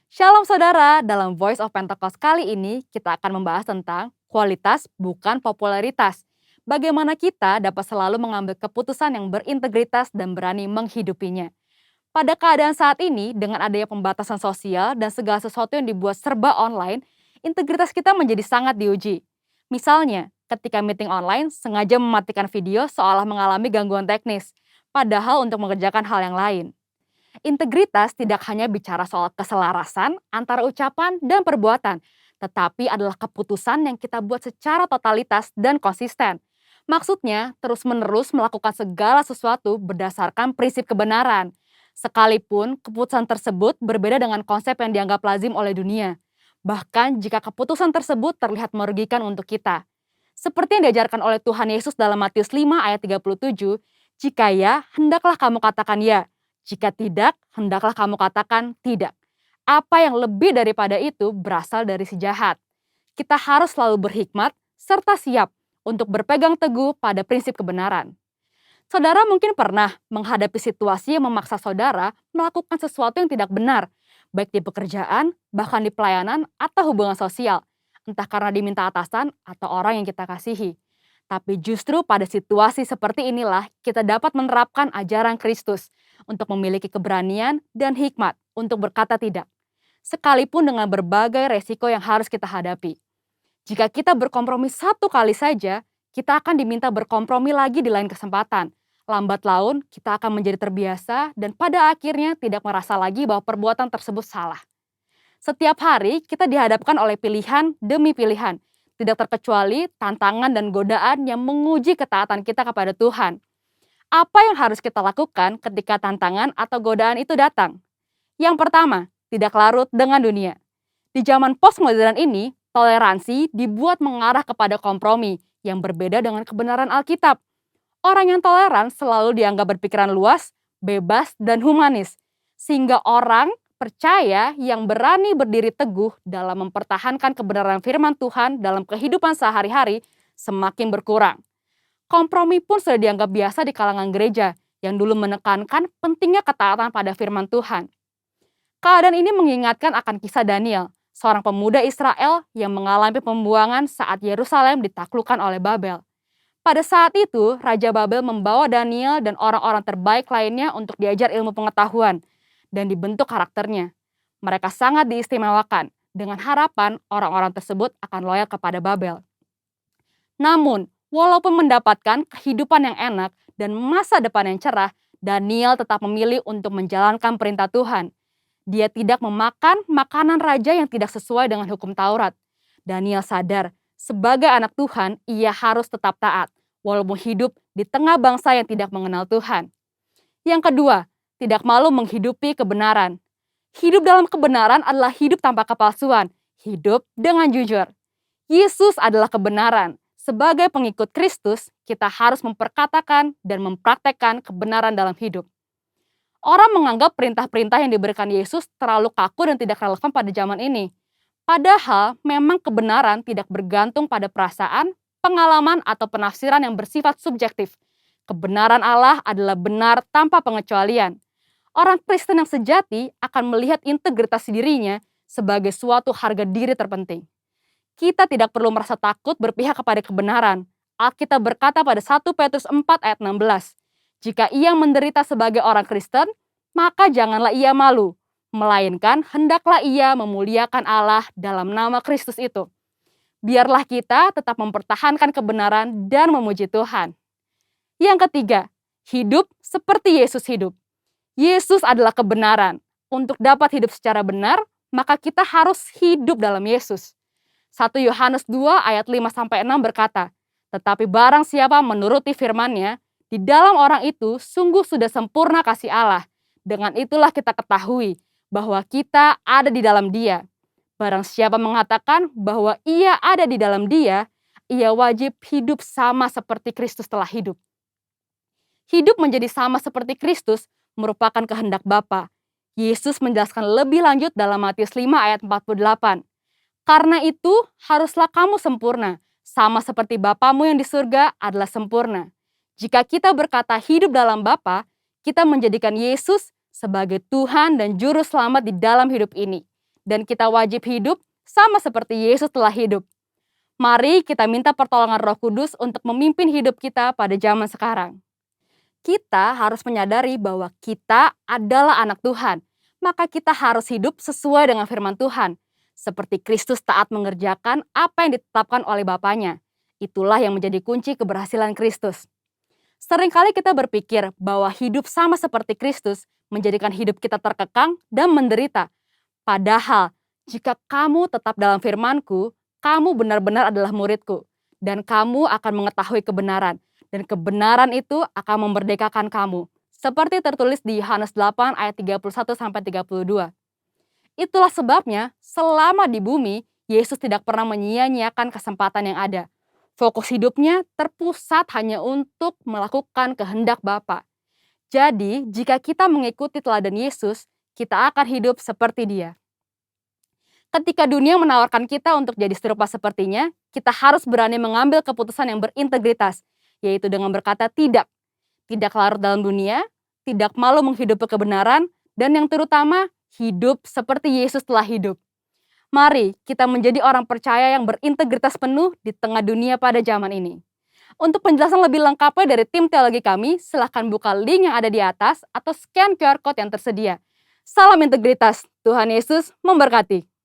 Shalom saudara, dalam Voice of Pentecost kali ini kita akan membahas tentang kualitas bukan popularitas. Bagaimana kita dapat selalu mengambil keputusan yang berintegritas dan berani menghidupinya. Pada keadaan saat ini, dengan adanya pembatasan sosial dan segala sesuatu yang dibuat serba online, integritas kita menjadi sangat diuji. Misalnya, ketika meeting online sengaja mematikan video seolah mengalami gangguan teknis, padahal untuk mengerjakan hal yang lain. Integritas tidak hanya bicara soal keselarasan antara ucapan dan perbuatan, tetapi adalah keputusan yang kita buat secara totalitas dan konsisten. Maksudnya, terus-menerus melakukan segala sesuatu berdasarkan prinsip kebenaran. Sekalipun keputusan tersebut berbeda dengan konsep yang dianggap lazim oleh dunia. Bahkan jika keputusan tersebut terlihat merugikan untuk kita. Seperti yang diajarkan oleh Tuhan Yesus dalam Matius 5 ayat 37, jika ya, hendaklah kamu katakan ya. Jika tidak, hendaklah kamu katakan tidak. Apa yang lebih daripada itu berasal dari si jahat. Kita harus selalu berhikmat serta siap untuk berpegang teguh pada prinsip kebenaran. Saudara mungkin pernah menghadapi situasi yang memaksa saudara melakukan sesuatu yang tidak benar, baik di pekerjaan, bahkan di pelayanan atau hubungan sosial, entah karena diminta atasan atau orang yang kita kasihi. Tapi justru pada situasi seperti inilah kita dapat menerapkan ajaran Kristus untuk memiliki keberanian dan hikmat untuk berkata tidak, sekalipun dengan berbagai resiko yang harus kita hadapi. Jika kita berkompromi satu kali saja, kita akan diminta berkompromi lagi di lain kesempatan. Lambat laun, kita akan menjadi terbiasa dan pada akhirnya tidak merasa lagi bahwa perbuatan tersebut salah. Setiap hari kita dihadapkan oleh pilihan demi pilihan, tidak terkecuali tantangan dan godaan yang menguji ketaatan kita kepada Tuhan. Apa yang harus kita lakukan ketika tantangan atau godaan itu datang? Yang pertama, tidak larut dengan dunia. Di zaman postmodern ini, toleransi dibuat mengarah kepada kompromi yang berbeda dengan kebenaran Alkitab. Orang yang toleran selalu dianggap berpikiran luas, bebas, dan humanis, sehingga orang percaya yang berani berdiri teguh dalam mempertahankan kebenaran firman Tuhan dalam kehidupan sehari-hari semakin berkurang. Kompromi pun sudah dianggap biasa di kalangan gereja yang dulu menekankan pentingnya ketaatan pada firman Tuhan. Keadaan ini mengingatkan akan kisah Daniel, seorang pemuda Israel yang mengalami pembuangan saat Yerusalem ditaklukkan oleh Babel. Pada saat itu, Raja Babel membawa Daniel dan orang-orang terbaik lainnya untuk diajar ilmu pengetahuan dan dibentuk karakternya. Mereka sangat diistimewakan dengan harapan orang-orang tersebut akan loyal kepada Babel. Namun, walaupun mendapatkan kehidupan yang enak dan masa depan yang cerah, Daniel tetap memilih untuk menjalankan perintah Tuhan. Dia tidak memakan makanan raja yang tidak sesuai dengan hukum Taurat. Daniel sadar, sebagai anak Tuhan, ia harus tetap taat, walaupun hidup di tengah bangsa yang tidak mengenal Tuhan. Yang kedua, tidak malu menghidupi kebenaran. Hidup dalam kebenaran adalah hidup tanpa kepalsuan, hidup dengan jujur. Yesus adalah kebenaran. Sebagai pengikut Kristus, kita harus memperkatakan dan mempraktekkan kebenaran dalam hidup. Orang menganggap perintah-perintah yang diberikan Yesus terlalu kaku dan tidak relevan pada zaman ini. Padahal memang kebenaran tidak bergantung pada perasaan, pengalaman, atau penafsiran yang bersifat subjektif. Kebenaran Allah adalah benar tanpa pengecualian. Orang Kristen yang sejati akan melihat integritas dirinya sebagai suatu harga diri terpenting. Kita tidak perlu merasa takut berpihak kepada kebenaran. Alkitab berkata pada 1 Petrus 4 ayat 16, jika ia menderita sebagai orang Kristen, maka janganlah ia malu, melainkan hendaklah ia memuliakan Allah dalam nama Kristus itu. Biarlah kita tetap mempertahankan kebenaran dan memuji Tuhan. Yang ketiga, hidup seperti Yesus hidup. Yesus adalah kebenaran. Untuk dapat hidup secara benar, maka kita harus hidup dalam Yesus. 1 Yohanes 2 ayat 5-6 berkata, tetapi barang siapa menuruti firman-Nya, di dalam orang itu sungguh sudah sempurna kasih Allah. Dengan itulah kita ketahui bahwa kita ada di dalam Dia. Barang siapa mengatakan bahwa ia ada di dalam Dia, ia wajib hidup sama seperti Kristus telah hidup. Hidup menjadi sama seperti Kristus merupakan kehendak Bapa. Yesus menjelaskan lebih lanjut dalam Matius 5 ayat 48. Karena itu haruslah kamu sempurna, sama seperti Bapamu yang di surga adalah sempurna. Jika kita berkata hidup dalam Bapa, kita menjadikan Yesus sebagai Tuhan dan Juru Selamat di dalam hidup ini. dan kita wajib hidup sama seperti Yesus telah hidup. Mari kita minta pertolongan Roh Kudus untuk memimpin hidup kita pada zaman sekarang. Kita harus menyadari bahwa kita adalah anak Tuhan, maka kita harus hidup sesuai dengan firman Tuhan. Seperti Kristus taat mengerjakan apa yang ditetapkan oleh Bapanya. Itulah yang menjadi kunci keberhasilan Kristus. Seringkali kita berpikir bahwa hidup sama seperti Kristus menjadikan hidup kita terkekang dan menderita. Padahal, jika kamu tetap dalam firman-Ku, kamu benar-benar adalah murid-Ku, dan kamu akan mengetahui kebenaran, dan kebenaran itu akan memerdekakan kamu. Seperti tertulis di Yohanes 8 ayat 31-32. Itulah sebabnya, selama di bumi, Yesus tidak pernah menyia-nyiakan kesempatan yang ada. Fokus hidupnya terpusat hanya untuk melakukan kehendak Bapa. Jadi, jika kita mengikuti teladan Yesus, kita akan hidup seperti Dia. Ketika dunia menawarkan kita untuk jadi serupa sepertinya, kita harus berani mengambil keputusan yang berintegritas, yaitu dengan berkata tidak. Tidak larut dalam dunia, tidak malu menghidupi kebenaran, dan yang terutama, hidup seperti Yesus telah hidup. Mari kita menjadi orang percaya yang berintegritas penuh di tengah dunia pada zaman ini. Untuk penjelasan lebih lengkapnya dari tim teologi kami, silahkan buka link yang ada di atas atau scan QR Code yang tersedia. Salam integritas, Tuhan Yesus memberkati.